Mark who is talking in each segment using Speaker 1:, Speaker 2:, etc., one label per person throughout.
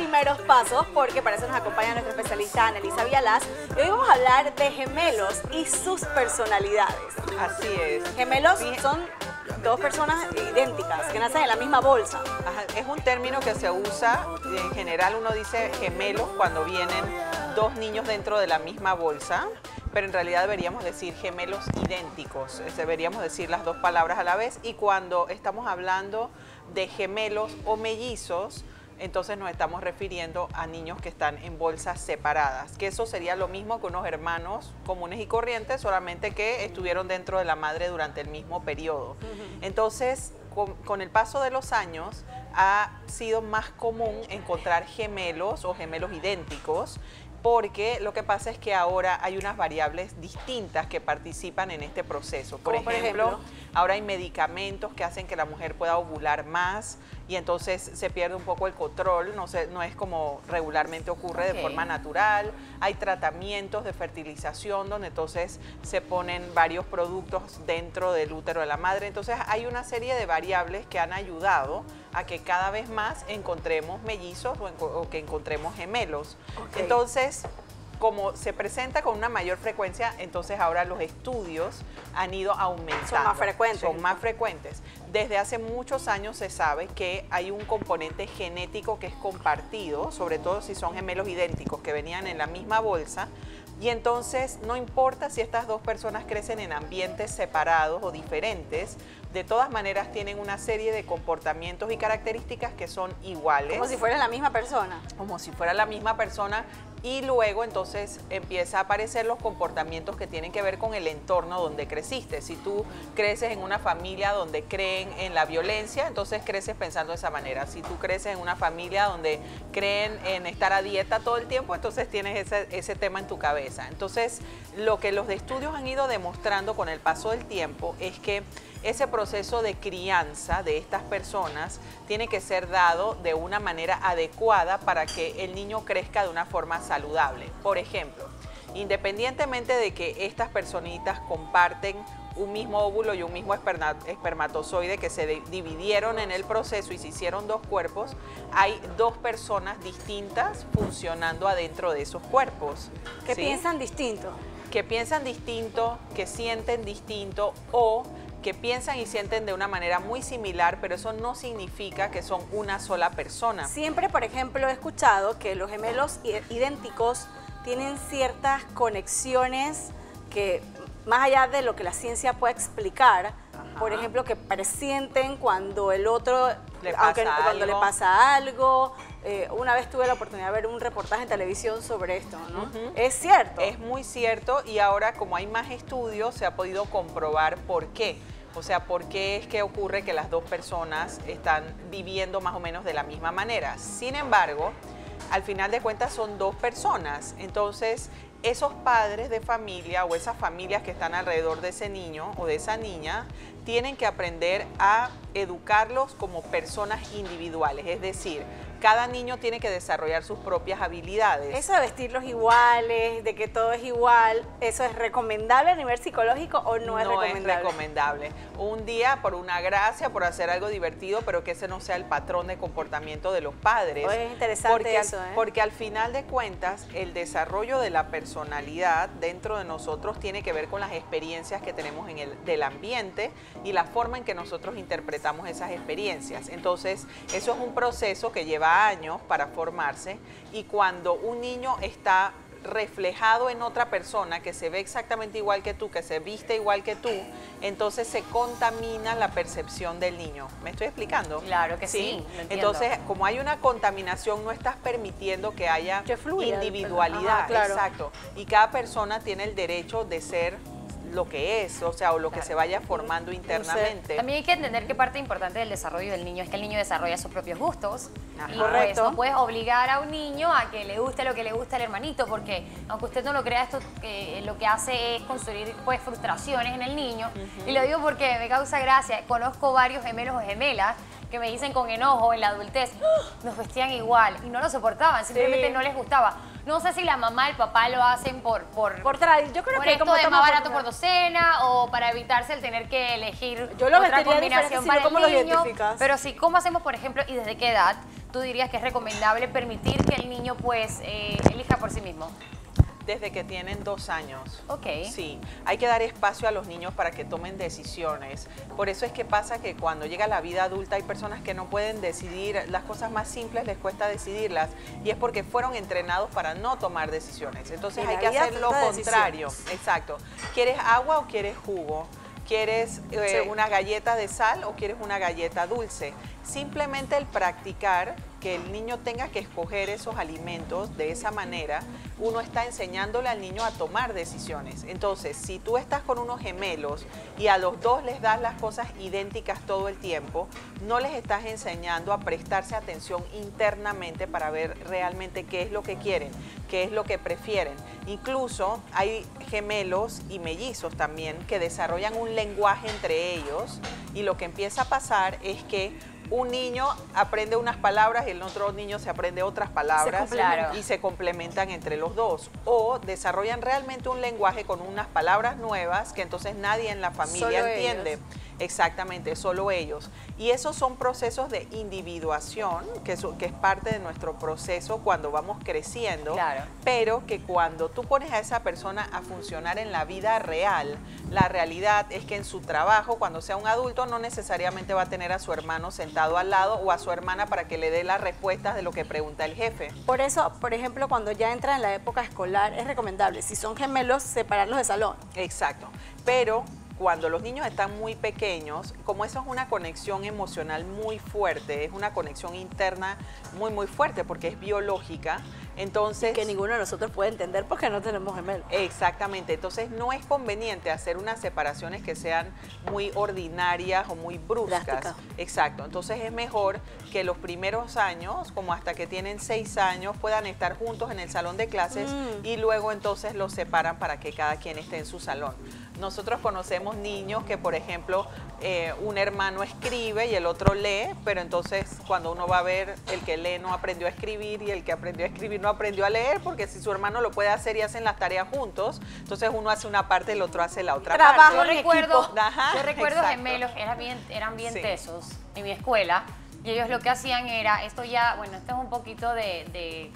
Speaker 1: primeros pasos, porque para eso nos acompaña nuestra especialista Annelisa Vialás. Y hoy vamos a hablar de gemelos y sus personalidades.
Speaker 2: Así es.
Speaker 1: Gemelos son dos personas idénticas, que nacen en la misma bolsa.
Speaker 2: Ajá, es un término que se usa, en general uno dice gemelos cuando vienen dos niños dentro de la misma bolsa, pero en realidad deberíamos decir gemelos idénticos, deberíamos decir las dos palabras a la vez, y cuando estamos hablando de gemelos o mellizos, entonces nos estamos refiriendo a niños que están en bolsas separadas, que eso sería lo mismo que unos hermanos comunes y corrientes, solamente que estuvieron dentro de la madre durante el mismo periodo. Entonces, con el paso de los años, ha sido más común encontrar gemelos o gemelos idénticos, porque lo que pasa es que ahora hay unas variables distintas que participan en este proceso. Por ejemplo, ahora hay medicamentos que hacen que la mujer pueda ovular más y entonces se pierde un poco el control, no es como regularmente ocurre de forma natural. Hay tratamientos de fertilización donde entonces se ponen varios productos dentro del útero de la madre. Entonces hay una serie de variables que han ayudado a que cada vez más encontremos mellizos o que encontremos gemelos. Entonces, como se presenta con una mayor frecuencia, entonces ahora los estudios han ido aumentando.
Speaker 1: Son más frecuentes.
Speaker 2: Son más frecuentes. Desde hace muchos años se sabe que hay un componente genético que es compartido, sobre todo si son gemelos idénticos que venían en la misma bolsa, y entonces no importa si estas dos personas crecen en ambientes separados o diferentes, de todas maneras tienen una serie de comportamientos y características que son iguales.
Speaker 1: Como si fuera la misma persona.
Speaker 2: Como si fuera la misma persona, y luego entonces empieza a aparecer los comportamientos que tienen que ver con el entorno donde creciste. Si tú creces en una familia donde creen en la violencia, entonces creces pensando de esa manera. Si tú creces en una familia donde creen en estar a dieta todo el tiempo, entonces tienes ese tema en tu cabeza. Entonces, lo que los estudios han ido demostrando con el paso del tiempo es que ese proceso de crianza de estas personas tiene que ser dado de una manera adecuada para que el niño crezca de una forma saludable. Por ejemplo, independientemente de que estas personitas comparten un mismo óvulo y un mismo espermatozoide que se dividieron en el proceso y se hicieron dos cuerpos, hay dos personas distintas funcionando adentro de esos cuerpos.
Speaker 1: Que piensan distinto.
Speaker 2: Que piensan distinto, que sienten distinto o que piensan y sienten de una manera muy similar, pero eso no significa que son una sola persona.
Speaker 1: Siempre, por ejemplo, he escuchado que los gemelos idénticos tienen ciertas conexiones que, más allá de lo que la ciencia puede explicar, por ejemplo, que presienten cuando el otro, cuando le pasa algo. Una vez tuve la oportunidad de ver un reportaje en televisión sobre esto, ¿no? Es cierto.
Speaker 2: Es muy cierto, y ahora como hay más estudios se ha podido comprobar por qué. O sea, ¿por qué es que ocurre que las dos personas están viviendo más o menos de la misma manera? Sin embargo, al final de cuentas son dos personas. Entonces, esos padres de familia o esas familias que están alrededor de ese niño o de esa niña tienen que aprender a educarlos como personas individuales. Es decir, cada niño tiene que desarrollar sus propias habilidades.
Speaker 1: Eso de vestirlos iguales, de que todo es igual, ¿eso es recomendable a nivel psicológico o no es recomendable?
Speaker 2: No es recomendable. Un día por una gracia, por hacer algo divertido, pero que ese no sea el patrón de comportamiento de los padres.
Speaker 1: Es interesante eso, ¿eh?
Speaker 2: Porque al final de cuentas, el desarrollo de la personalidad dentro de nosotros tiene que ver con las experiencias que tenemos del ambiente y la forma en que nosotros interpretamos esas experiencias. Entonces, eso es un proceso que lleva años para formarse, y cuando un niño está reflejado en otra persona que se ve exactamente igual que tú, que se viste igual que tú, entonces se contamina la percepción del niño. ¿Me estoy explicando?
Speaker 3: Claro que sí, lo entiendo.
Speaker 2: Entonces, como hay una contaminación, no estás permitiendo que haya individualidad.
Speaker 1: Ajá, claro.
Speaker 2: Exacto. Y cada persona tiene el derecho de ser lo que es, o sea, o lo que se vaya formando internamente.
Speaker 3: También hay que entender que parte importante del desarrollo del niño es que el niño desarrolla sus propios gustos. Y
Speaker 1: correcto.
Speaker 3: Pues no puedes obligar a un niño a que le guste lo que le gusta al hermanito, porque aunque usted no lo crea, esto lo que hace es construir pues frustraciones en el niño. Y lo digo porque me causa gracia. Conozco varios gemelos o gemelas que me dicen con enojo en la adultez, nos vestían igual, y no lo soportaban, simplemente no les gustaba. No sé si la mamá y el papá lo hacen por
Speaker 1: yo creo que
Speaker 3: esto de más barato por docena, o para evitarse el tener que elegir
Speaker 1: yo lo
Speaker 3: otra combinación para
Speaker 1: ¿cómo
Speaker 3: el
Speaker 1: lo
Speaker 3: niño.
Speaker 1: identificas?
Speaker 3: Pero sí, ¿cómo hacemos, por ejemplo, y desde qué edad tú dirías que es recomendable permitir que el niño pues elija por sí mismo?
Speaker 2: Desde que tienen 2 años.
Speaker 3: Ok.
Speaker 2: Sí, hay que dar espacio a los niños para que tomen decisiones. Por eso es que pasa que cuando llega la vida adulta hay personas que no pueden decidir, las cosas más simples les cuesta decidirlas y es porque fueron entrenados para no tomar decisiones. Entonces hay que hacer lo contrario. Exacto. ¿Quieres agua o quieres jugo? ¿Quieres una galleta de sal o quieres una galleta dulce? Simplemente el practicar que el niño tenga que escoger esos alimentos de esa manera, uno está enseñándole al niño a tomar decisiones. Entonces, si tú estás con unos gemelos y a los dos les das las cosas idénticas todo el tiempo, no les estás enseñando a prestarse atención internamente para ver realmente qué es lo que quieren, qué es lo que prefieren. Incluso hay gemelos y mellizos también que desarrollan un lenguaje entre ellos y lo que empieza a pasar es que un niño aprende unas palabras y el otro niño se aprende otras palabras y se complementan entre los dos. O desarrollan realmente un lenguaje con unas palabras nuevas que entonces nadie en la familia entiende. Ellos. Exactamente, solo ellos. Y esos son procesos de individuación, que es parte de nuestro proceso cuando vamos creciendo, pero que cuando tú pones a esa persona a funcionar en la vida real, la realidad es que en su trabajo, cuando sea un adulto, no necesariamente va a tener a su hermano sentado al lado o a su hermana para que le dé las respuestas de lo que pregunta el jefe.
Speaker 1: Por eso, por ejemplo, cuando ya entran en la época escolar, es recomendable, si son gemelos, separarlos de salón.
Speaker 2: Exacto, pero cuando los niños están muy pequeños, como eso es una conexión emocional muy fuerte, es una conexión interna muy fuerte porque es biológica, entonces...
Speaker 1: Y que ninguno de nosotros puede entender porque no tenemos gemelos.
Speaker 2: Exactamente, entonces no es conveniente hacer unas separaciones que sean muy ordinarias o muy bruscas. Drástica. Exacto, entonces es mejor que los primeros años, como hasta que tienen 6 años, puedan estar juntos en el salón de clases y luego entonces los separan para que cada quien esté en su salón. Nosotros conocemos niños que, por ejemplo, un hermano escribe y el otro lee, pero entonces cuando uno va a ver, el que lee no aprendió a escribir y el que aprendió a escribir no aprendió a leer, porque si su hermano lo puede hacer y hacen las tareas juntos, entonces uno hace una parte y el otro hace la otra parte.
Speaker 3: Yo recuerdo gemelos, eran bien tesos en mi escuela, y ellos lo que hacían era, esto es un poquito de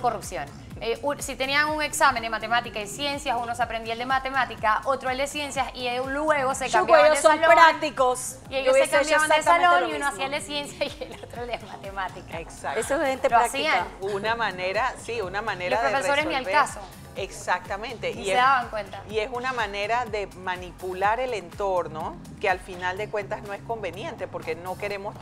Speaker 3: corrupción. Si tenían un examen de matemática y ciencias, uno se aprendía el de matemática, otro el de ciencias y luego se cambiaban de salón.
Speaker 1: Ellos son prácticos.
Speaker 3: Y ellos se cambiaban de salón y uno hacía el de ciencia y el otro el de matemática.
Speaker 2: Exacto.
Speaker 1: Eso es gente práctica.
Speaker 2: Una manera de resolver.
Speaker 3: Los profesores ni al caso.
Speaker 2: Exactamente.
Speaker 3: Y se daban cuenta.
Speaker 2: Y es una manera de manipular el entorno que al final de cuentas no es conveniente porque no queremos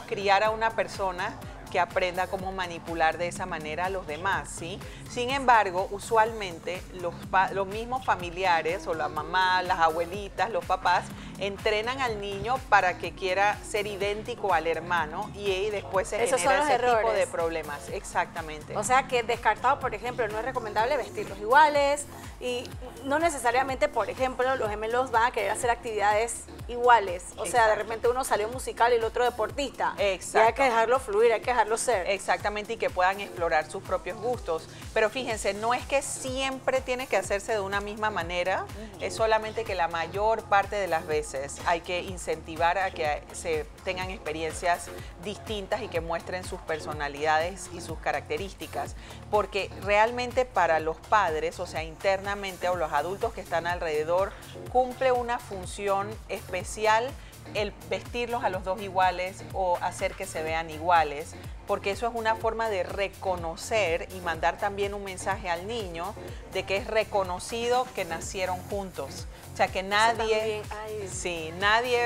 Speaker 2: criar a una persona que aprenda cómo manipular de esa manera a los demás, ¿sí? Sin embargo, usualmente los mismos familiares o la mamá, las abuelitas, los papás, entrenan al niño para que quiera ser idéntico al hermano y después se genera ese tipo de problemas. Exactamente.
Speaker 1: O sea que descartado, por ejemplo, no es recomendable vestirlos iguales y no necesariamente, por ejemplo, los gemelos van a querer hacer actividades iguales. O sea, de repente uno salió musical y el otro deportista.
Speaker 2: Exacto.
Speaker 1: Y hay que dejarlo fluir, hay que dejarlo ser.
Speaker 2: Exactamente, y que puedan explorar sus propios gustos. Pero fíjense, no es que siempre tiene que hacerse de una misma manera, es solamente que la mayor parte de las veces hay que incentivar a que se tengan experiencias distintas y que muestren sus personalidades y sus características. Porque realmente para los padres, o sea, internamente, o los adultos que están alrededor, cumple una función especial el vestirlos a los dos iguales o hacer que se vean iguales, porque eso es una forma de reconocer y mandar también un mensaje al niño de que es reconocido que nacieron juntos. O sea, que nadie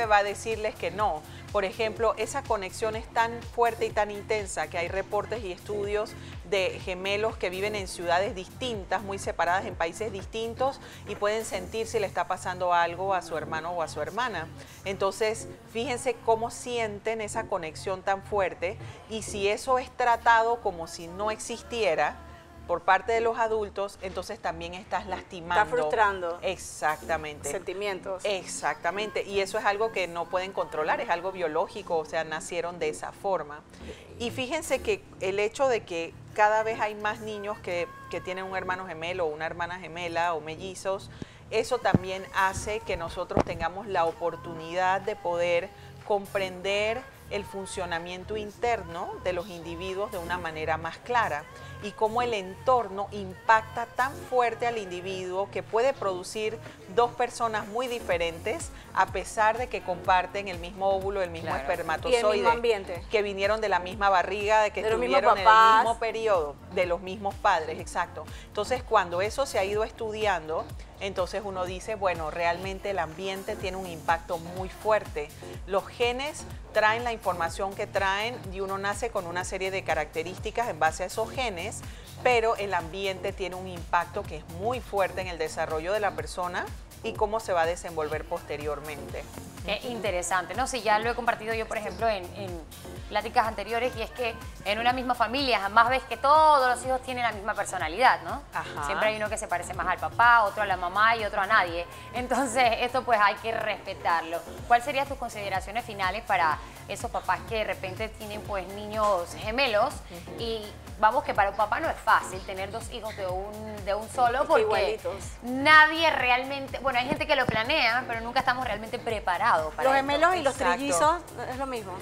Speaker 2: va a decirles que no. Por ejemplo, esa conexión es tan fuerte y tan intensa que hay reportes y estudios de gemelos que viven en ciudades distintas, muy separadas, en países distintos, y pueden sentir si le está pasando algo a su hermano o a su hermana. Entonces, fíjense cómo sienten esa conexión tan fuerte, y si eso es tratado como si no existiera por parte de los adultos, entonces también estás lastimando.
Speaker 1: Está frustrando.
Speaker 2: Exactamente.
Speaker 1: Sentimientos.
Speaker 2: Exactamente. Y eso es algo que no pueden controlar, es algo biológico, o sea, nacieron de esa forma. Y fíjense que el hecho de que cada vez hay más niños que tienen un hermano gemelo o una hermana gemela o mellizos, eso también hace que nosotros tengamos la oportunidad de poder comprender el funcionamiento interno de los individuos de una manera más clara y cómo el entorno impacta tan fuerte al individuo que puede producir dos personas muy diferentes a pesar de que comparten el mismo óvulo, el mismo espermatozoide,
Speaker 1: y el mismo ambiente,
Speaker 2: que vinieron de la misma barriga, de que estuvieron en el mismo periodo, de los mismos padres, exacto. Entonces, cuando eso se ha ido estudiando, entonces uno dice, bueno, realmente el ambiente tiene un impacto muy fuerte. Los genes traen la información que traen y uno nace con una serie de características en base a esos genes, pero el ambiente tiene un impacto que es muy fuerte en el desarrollo de la persona y cómo se va a desenvolver posteriormente.
Speaker 3: Qué interesante, ¿no? Sí, ya lo he compartido yo, por ejemplo, en pláticas anteriores, y es que en una misma familia jamás ves que todos los hijos tienen la misma personalidad, ¿no?
Speaker 2: Ajá.
Speaker 3: Siempre hay uno que se parece más al papá, otro a la mamá y otro a nadie. Entonces, esto pues hay que respetarlo. ¿Cuáles serían tus consideraciones finales para esos papás que de repente tienen pues niños gemelos? Y vamos, que para un papá no es fácil tener dos hijos de un solo, porque
Speaker 1: igualitos.
Speaker 3: nadie realmente, bueno, hay gente que lo planea, pero nunca estamos realmente preparados para
Speaker 1: Los
Speaker 3: esto.
Speaker 1: gemelos y los
Speaker 2: Exacto.
Speaker 1: trillizos es lo mismo.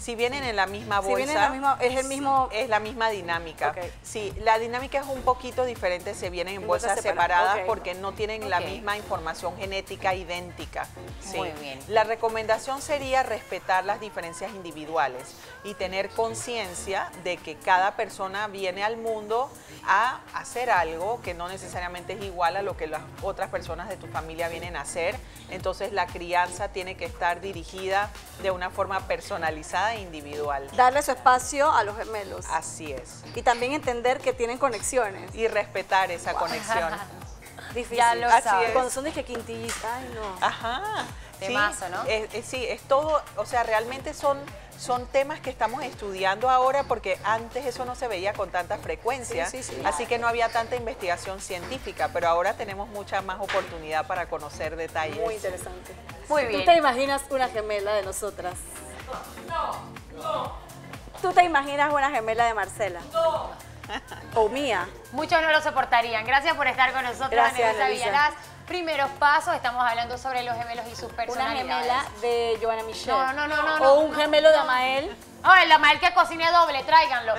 Speaker 2: Si vienen en la misma bolsa,
Speaker 1: Si vienen en la misma, es el mismo.
Speaker 2: es la misma dinámica.
Speaker 1: Ok.
Speaker 2: Sí, la dinámica es un poquito diferente, se vienen en bolsas
Speaker 1: bolsas separadas,
Speaker 2: separadas
Speaker 1: ok.
Speaker 2: porque no tienen la
Speaker 3: Ok.
Speaker 2: misma información genética idéntica. Sí.
Speaker 3: Muy bien.
Speaker 2: La recomendación sería respetar las diferencias individuales y tener conciencia de que cada persona viene al mundo a hacer algo que no necesariamente es igual a lo que las otras personas de tu familia vienen a hacer. Entonces la crianza tiene que estar dirigida de una forma personalizada e individual.
Speaker 1: Darle su espacio a los gemelos.
Speaker 2: Así es.
Speaker 1: Y también entender que tienen conexiones.
Speaker 2: Y respetar esa conexión.
Speaker 1: Difícil.
Speaker 3: Ya lo
Speaker 2: Así
Speaker 3: sabes.
Speaker 2: es.
Speaker 1: Cuando son de que quintillitas, ay no.
Speaker 2: Ajá.
Speaker 3: Temazo, ¿no?
Speaker 2: Sí, es todo, o sea, realmente son temas que estamos estudiando ahora porque antes eso no se veía con tanta frecuencia,
Speaker 1: Sí, sí, sí.
Speaker 2: así que no había tanta investigación científica, pero ahora tenemos mucha más oportunidad para conocer detalles.
Speaker 1: Muy interesante.
Speaker 3: Muy
Speaker 1: ¿Tú
Speaker 3: bien.
Speaker 1: te imaginas una gemela de nosotras? ¿Tú te imaginas una gemela de Marcela? No. ¿O mía?
Speaker 3: Muchos no lo soportarían. Gracias por estar con nosotros,
Speaker 1: Gracias,
Speaker 3: Anelisa
Speaker 1: Anelisa.
Speaker 3: Villalaz. Primeros pasos, estamos hablando sobre los gemelos y sus
Speaker 1: Una
Speaker 3: personalidades.
Speaker 1: gemela de Joana Michelle.
Speaker 3: No.
Speaker 1: O un gemelo de Amael.
Speaker 3: Oh, el Amael que cocine doble, tráiganlo.